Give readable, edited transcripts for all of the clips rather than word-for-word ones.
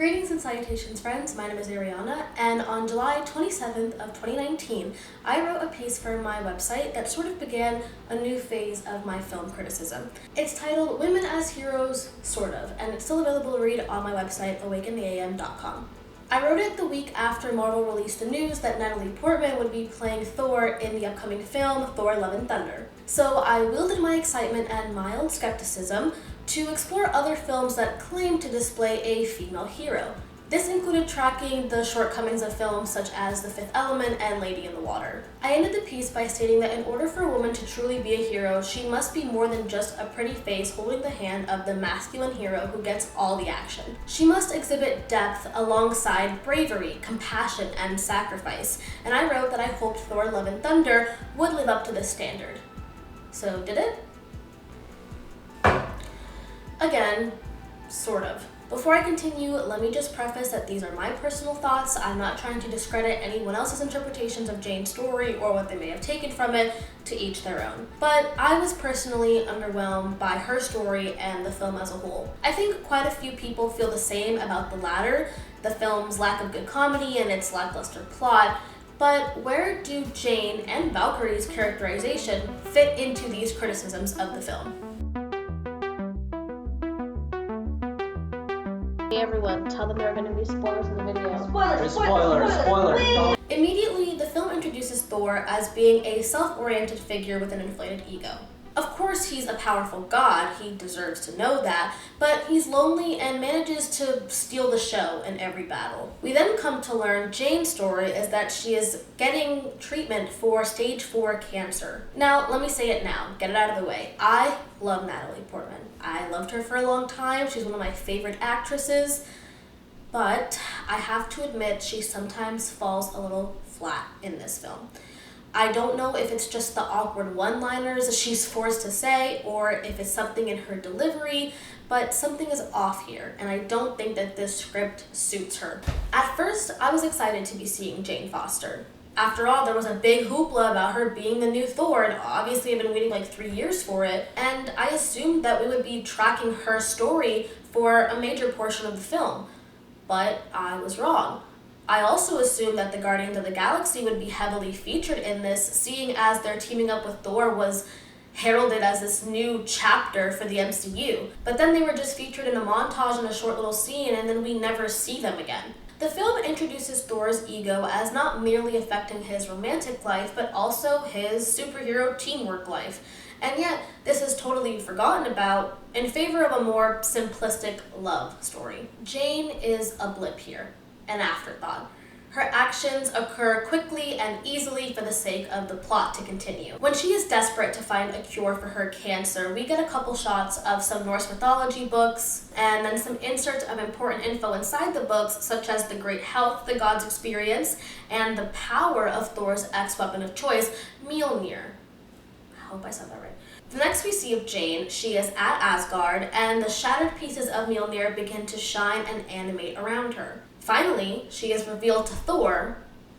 Greetings and salutations, friends. My name is Ariana, and on July 27th of 2019, I wrote a piece for my website that sort of began a new phase of my film criticism. It's titled Women as Heroes, Sort of, and it's still available to read on my website, awakentheam.com. I wrote it the week after Marvel released the news that Natalie Portman would be playing Thor in the upcoming film Thor: Love and Thunder. So I wielded my excitement and mild skepticism to explore other films that claim to display a female hero. This included tracking the shortcomings of films such as The Fifth Element and Lady in the Water. I ended the piece by stating that in order for a woman to truly be a hero, she must be more than just a pretty face holding the hand of the masculine hero who gets all the action. She must exhibit depth alongside bravery, compassion, and sacrifice. And I wrote that I hoped Thor: Love and Thunder would live up to this standard. So did it? Again, sort of. Before I continue, let me just preface that these are my personal thoughts. I'm not trying to discredit anyone else's interpretations of Jane's story or what they may have taken from it, to each their own. But I was personally underwhelmed by her story and the film as a whole. I think quite a few people feel the same about the latter, the film's lack of good comedy and its lackluster plot. But where do Jane and Valkyrie's characterization fit into these criticisms of the film? Hey everyone, tell them there are going to be spoilers in the video. Spoilers. Immediately, the film introduces Thor as being a self-oriented figure with an inflated ego. Of course, he's a powerful god, he deserves to know that, but he's lonely and manages to steal the show in every battle. We then come to learn Jane's story is that she is getting treatment for stage 4 cancer. Now, let me say it now, get it out of the way. I love Natalie Portman. I loved her for a long time, she's one of my favorite actresses, but I have to admit she sometimes falls a little flat in this film. I don't know if it's just the awkward one-liners she's forced to say or if it's something in her delivery, but something is off here, and I don't think that this script suits her. At first, I was excited to be seeing Jane Foster. After all, there was a big hoopla about her being the new Thor, and obviously I've been waiting like 3 years for it, and I assumed that we would be tracking her story for a major portion of the film. But I was wrong. I also assumed that the Guardians of the Galaxy would be heavily featured in this, seeing as their teaming up with Thor was heralded as this new chapter for the MCU. But then they were just featured in a montage in a short little scene, and then we never see them again. The film introduces Thor's ego as not merely affecting his romantic life, but also his superhero teamwork life. And yet, this is totally forgotten about in favor of a more simplistic love story. Jane is a blip here. An afterthought. Her actions occur quickly and easily for the sake of the plot to continue. When she is desperate to find a cure for her cancer, we get a couple shots of some Norse mythology books, and then some inserts of important info inside the books, such as the great health the gods experience, and the power of Thor's ex-weapon of choice, Mjolnir. I hope I said that right. The next we see of Jane, she is at Asgard, and the shattered pieces of Mjolnir begin to shine and animate around her. Finally, she is revealed to Thor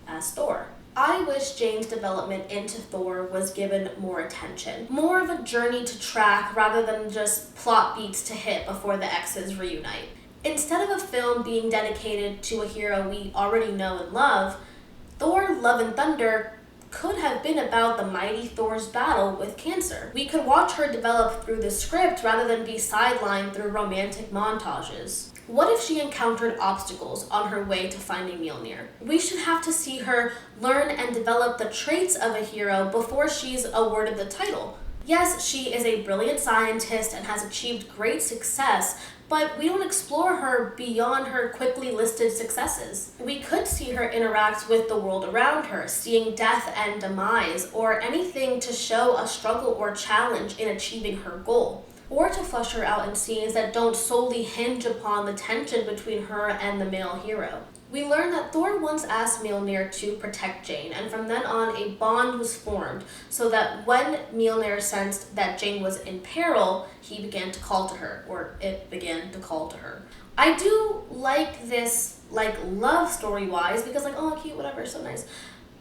as Thor. I wish Jane's development into Thor was given more attention. More of a journey to track rather than just plot beats to hit before the exes reunite. Instead of a film being dedicated to a hero we already know and love, Thor: Love and Thunder could have been about the Mighty Thor's battle with cancer. We could watch her develop through the script rather than be sidelined through romantic montages. What if she encountered obstacles on her way to finding Mjolnir? We should have to see her learn and develop the traits of a hero before she's awarded the title. Yes, she is a brilliant scientist and has achieved great success, but we don't explore her beyond her quickly listed successes. We could see her interact with the world around her, seeing death and demise, or anything to show a struggle or challenge in achieving her goal, or to flesh her out in scenes that don't solely hinge upon the tension between her and the male hero. We learn that Thor once asked Mjolnir to protect Jane, and from then on a bond was formed, so that when Mjolnir sensed that Jane was in peril, he began to call to her, or it began to call to her. I do like this, love story-wise, because oh, cute, whatever, so nice.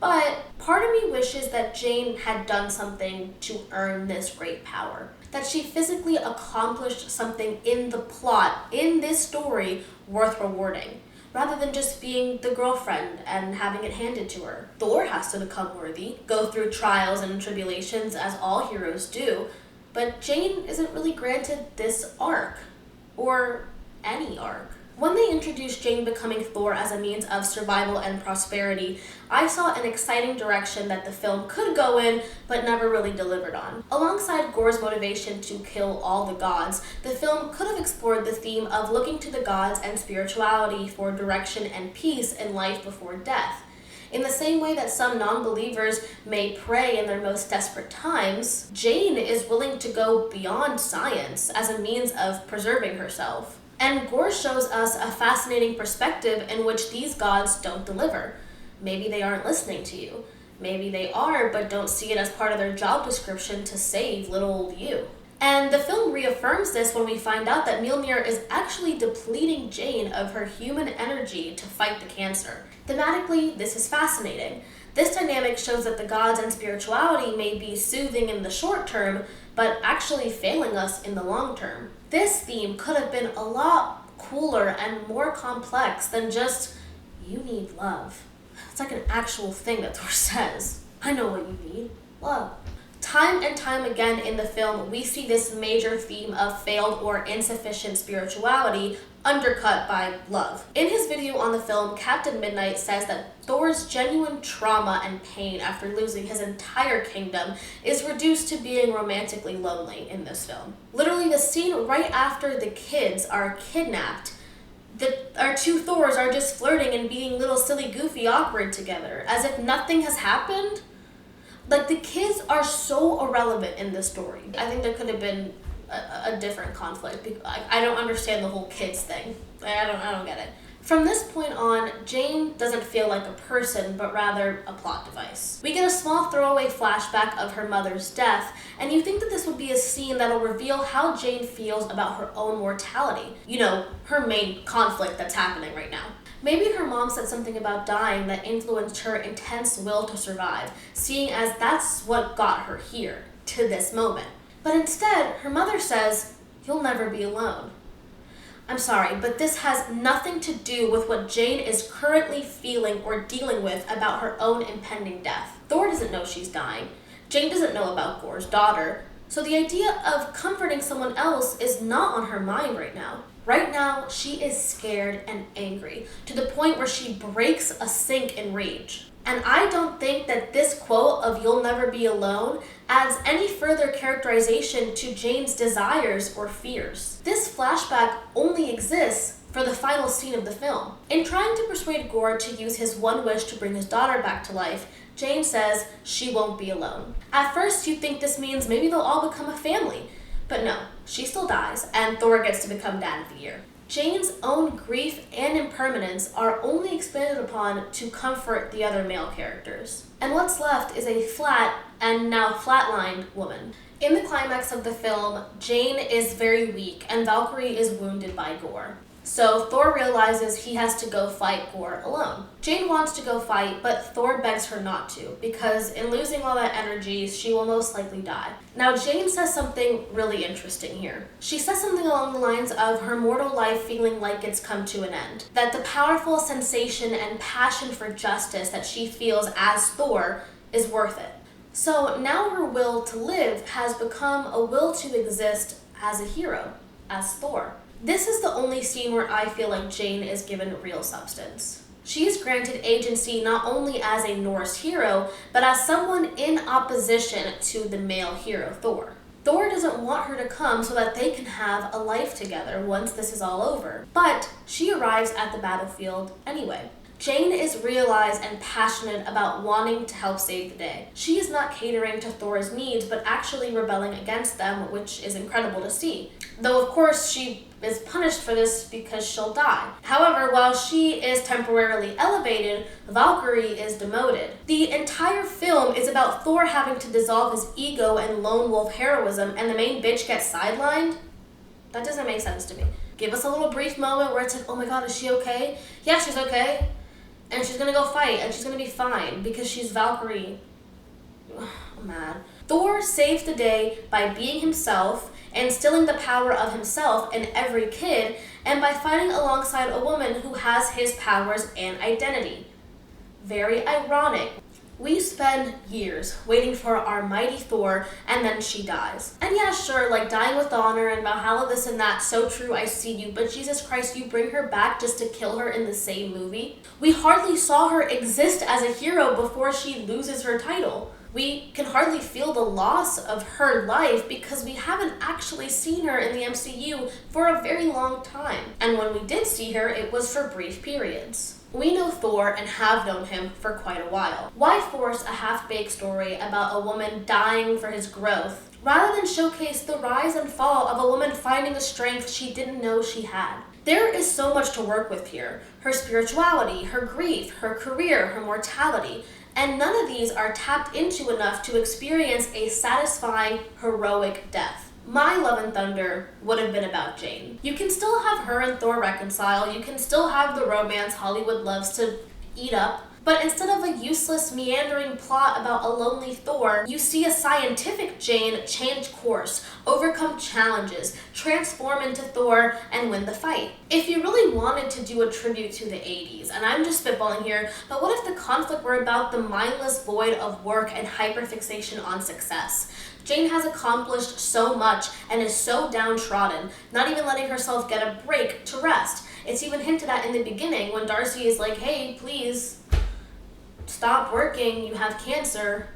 But part of me wishes that Jane had done something to earn this great power. That she physically accomplished something in the plot, in this story, worth rewarding, rather than just being the girlfriend and having it handed to her. Thor has to become worthy, go through trials and tribulations as all heroes do, but Jane isn't really granted this arc, or any arc. When they introduced Jane becoming Thor as a means of survival and prosperity, I saw an exciting direction that the film could go in, but never really delivered on. Alongside Gorr's motivation to kill all the gods, the film could have explored the theme of looking to the gods and spirituality for direction and peace in life before death. In the same way that some non-believers may pray in their most desperate times, Jane is willing to go beyond science as a means of preserving herself. And Gorr shows us a fascinating perspective in which these gods don't deliver. Maybe they aren't listening to you. Maybe they are, but don't see it as part of their job description to save little old you. And the film reaffirms this when we find out that Mjolnir is actually depleting Jane of her human energy to fight the cancer. Thematically, this is fascinating. This dynamic shows that the gods and spirituality may be soothing in the short term, but actually failing us in the long term. This theme could have been a lot cooler and more complex than just, you need love. It's like an actual thing that Thor says. I know what you need, love. Time and time again in the film, we see this major theme of failed or insufficient spirituality undercut by love. In his video on the film, Captain Midnight says that Thor's genuine trauma and pain after losing his entire kingdom is reduced to being romantically lonely in this film. Literally, the scene right after the kids are kidnapped, our two Thors are just flirting and being little silly, goofy, awkward together, as if nothing has happened. Like, the kids are so irrelevant in this story. I think there could have been a different conflict. I don't understand the whole kids thing. I don't get it. From this point on, Jane doesn't feel like a person, but rather a plot device. We get a small throwaway flashback of her mother's death, and you think that this would be a scene that'll reveal how Jane feels about her own mortality. You know, her main conflict that's happening right now. Maybe her mom said something about dying that influenced her intense will to survive, seeing as that's what got her here, to this moment. But instead, her mother says, "You'll never be alone." I'm sorry, but this has nothing to do with what Jane is currently feeling or dealing with about her own impending death. Thor doesn't know she's dying. Jane doesn't know about Gorr's daughter. So the idea of comforting someone else is not on her mind right now. Right now, she is scared and angry, to the point where she breaks a sink in rage. And I don't think that this quote of "you'll never be alone" adds any further characterization to Jane's desires or fears. This flashback only exists for the final scene of the film. In trying to persuade Gorr to use his one wish to bring his daughter back to life, Jane says she won't be alone. At first, you think this means maybe they'll all become a family. But no, she still dies, and Thor gets to become Dad of the Year. Jane's own grief and impermanence are only expanded upon to comfort the other male characters. And what's left is a flat, and now flatlined, woman. In the climax of the film, Jane is very weak, and Valkyrie is wounded by Gorr. So Thor realizes he has to go fight Gorr alone. Jane wants to go fight, but Thor begs her not to, because in losing all that energy, she will most likely die. Now, Jane says something really interesting here. She says something along the lines of her mortal life feeling like it's come to an end. That the powerful sensation and passion for justice that she feels as Thor is worth it. So now her will to live has become a will to exist as a hero, as Thor. This is the only scene where I feel like Jane is given real substance. She is granted agency not only as a Norse hero, but as someone in opposition to the male hero Thor. Thor doesn't want her to come so that they can have a life together once this is all over, but she arrives at the battlefield anyway. Jane is realized and passionate about wanting to help save the day. She is not catering to Thor's needs, but actually rebelling against them, which is incredible to see. Though, of course, she is punished for this because she'll die. However, while she is temporarily elevated, Valkyrie is demoted. The entire film is about Thor having to dissolve his ego and lone wolf heroism, and the main bitch gets sidelined? That doesn't make sense to me. Give us a little brief moment where it's like, oh my god, is she okay? Yeah, she's okay. and she's gonna go fight, and she's gonna be fine because she's Valkyrie. I'm mad. Thor saves the day by being himself, instilling the power of himself in every kid, and by fighting alongside a woman who has his powers and identity. Very ironic. We spend years waiting for our mighty Thor, and then she dies. And yeah, sure, like dying with honor and Valhalla this and that, so true, I see you, but Jesus Christ, you bring her back just to kill her in the same movie? We hardly saw her exist as a hero before she loses her title. We can hardly feel the loss of her life because we haven't actually seen her in the MCU for a very long time. And when we did see her, it was for brief periods. We know Thor and have known him for quite a while. Why force a half-baked story about a woman dying for his growth, rather than showcase the rise and fall of a woman finding a strength she didn't know she had? There is so much to work with here. Her spirituality, her grief, her career, her mortality, and none of these are tapped into enough to experience a satisfying, heroic death. My Love and Thunder would have been about Jane. You can still have her and Thor reconcile, you can still have the romance Hollywood loves to eat up, but instead of a useless, meandering plot about a lonely Thor, you see a scientific Jane change course, overcome challenges, transform into Thor, and win the fight. If you really wanted to do a tribute to the 80s, and I'm just spitballing here, but what if the conflict were about the mindless void of work and hyperfixation on success? Jane has accomplished so much and is so downtrodden, not even letting herself get a break to rest. It's even hinted at in the beginning when Darcy is like, hey, please, stop working, you have cancer.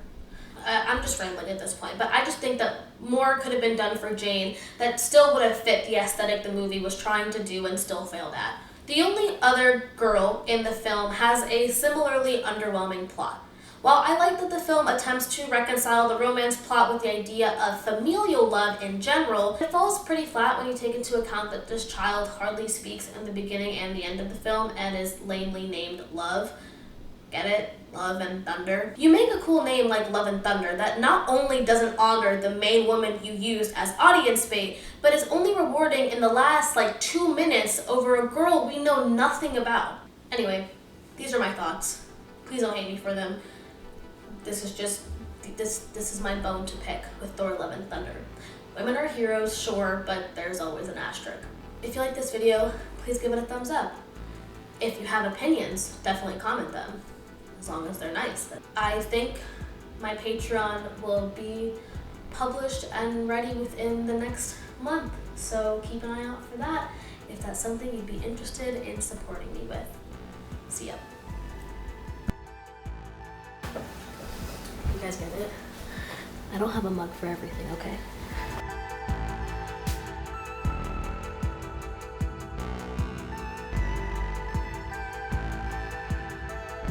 I'm just rambling at this point, but I just think that more could have been done for Jane that still would have fit the aesthetic the movie was trying to do and still failed at. The only other girl in the film has a similarly underwhelming plot. While I like that the film attempts to reconcile the romance plot with the idea of familial love in general, it falls pretty flat when you take into account that this child hardly speaks in the beginning and the end of the film and is lamely named Love. Get it? Love and Thunder. You make a cool name like Love and Thunder that not only doesn't honor the main woman you used as audience bait, but is only rewarding in the last 2 minutes over a girl we know nothing about. Anyway, these are my thoughts. Please don't hate me for them. This is my bone to pick with Thor Love and Thunder. Women are heroes, sure, but there's always an asterisk. If you like this video, please give it a thumbs up. If you have opinions, definitely comment them, as long as they're nice. I think my Patreon will be published and ready within the next month, so keep an eye out for that if that's something you'd be interested in supporting me with. See ya. You guys get it? I don't have a mug for everything, okay?